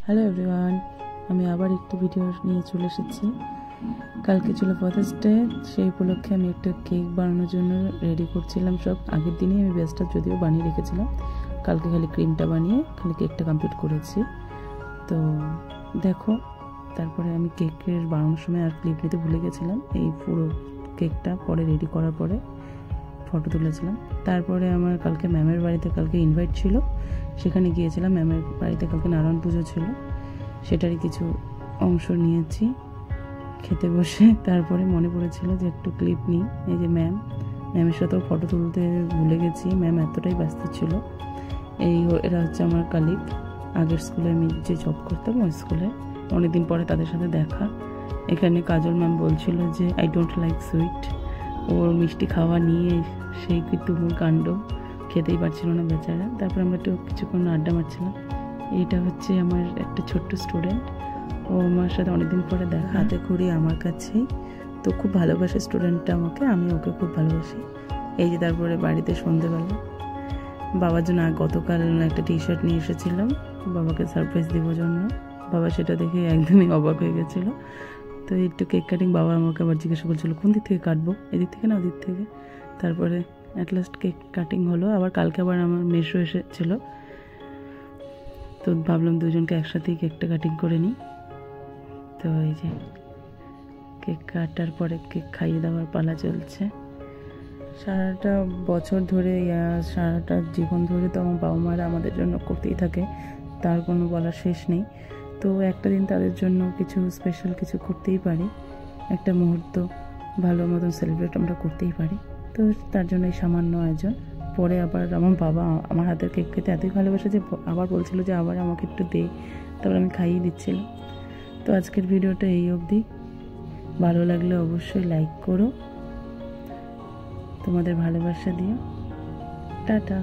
Hello everyone, আমি আবার একটু ভিডিও নিয়ে চলে এসেছি। কালকে ছিল ফাদার্স ডে, সেই উপলক্ষে আমি একটা কেক বানানোর জন্য রেডি করছিলাম। সব আগের দিনই আমি বেসটা যদিও বানিয়ে রেখেছিলাম, কালকে খালি ক্রিমটা বানিয়ে খালি কেকটা কমপ্লিট করেছি। তো দেখো, তারপরে আমি কেকের বানানোর সময় আর ক্লিপ নিতে ভুলে গেছিলাম। এই পুরো কেকটা পরে রেডি করার পরে ফটো তুলেছিলাম। তারপরে আমার কালকে ম্যামের বাড়িতে কালকে ইনভাইট ছিল, সেখানে গিয়েছিলাম। ম্যামের বাড়িতে কালকে নারায়ণ পুজো ছিল, সেটারই কিছু অংশ নিয়েছি খেতে বসে। তারপরে মনে পড়েছিল যে একটু ক্লিপ নিই। এই যে ম্যামের সাথেও ফটো তুলতে ভুলে গেছি, ম্যাম এতটাই ব্যস্ত ছিল। এরা হচ্ছে আমার কালিগ, আগের স্কুলে আমি যে জব করতাম ওই স্কুলে। অনেকদিন পরে তাদের সাথে দেখা। এখানে কাজল ম্যাম বলছিল যে আই ডোন্ট লাইক সুইট, ওর মিষ্টি খাওয়া নিয়ে সেই তুমুল কাণ্ড, খেতেই পারছিল না বেচারা। তারপর আমরা একটু কিছুক্ষণ আড্ডা মারছিলাম। এইটা হচ্ছে আমার একটা ছোট্ট স্টুডেন্ট, ও আমার সাথে অনেকদিন পরে দেখা, হাতে খড়ি আমার কাছেই। তো খুব ভালোবাসে স্টুডেন্টটা আমাকে, আমি ওকে খুব ভালোবাসি। এই যে তারপরে বাড়িতে সন্ধেবেলা বাবার জন্য গতকাল একটা টি শার্ট নিয়ে এসেছিলাম বাবাকে সারপ্রাইজ দেওয়ার জন্য। বাবা সেটা দেখে একদমই অবাক হয়ে গেছিলো। তো একটু কেক কাটিং, বাবা আমাকে আবার জিজ্ঞাসা করছিল কোন দিক থেকে কাটবো, এদিক থেকে না ওদিক থেকে। তারপরে অ্যাট লাস্ট কেক কাটিং হলো। আবার কালকে আবার আমার মেসো এসেছিল, তো ভাবলাম দুজনকে একসাথেই কেকটা কাটিং করে নিই। তো এই যে কেক কাটার পরে কেক খাইয়ে দেওয়ার পালা চলছে। সারাটা বছর ধরে, সারাটা জীবন ধরে তো আমার বাবা মারা আমাদের জন্য করতেই থাকে, তার কোনো বলার শেষ নেই। তো একটা দিন তাদের জন্য কিছু স্পেশাল কিছু করতেই পারি, একটা মুহূর্ত ভালো মতন সেলিব্রেট আমরা করতেই পারি। তো তার জন্য এই সামান্য আয়োজন। পরে আবার আমার বাবা আমার হাতের কেক খেতে এতই ভালোবাসে যে আবার বলছিল যে আবার আমাকে একটু দে, তারপর আমি খাইয়ে দিচ্ছিলাম। তো আজকের ভিডিওটা এই অবধি। ভালো লাগলে অবশ্যই লাইক করো, তোমাদের ভালোবাসা দিও। টাটা।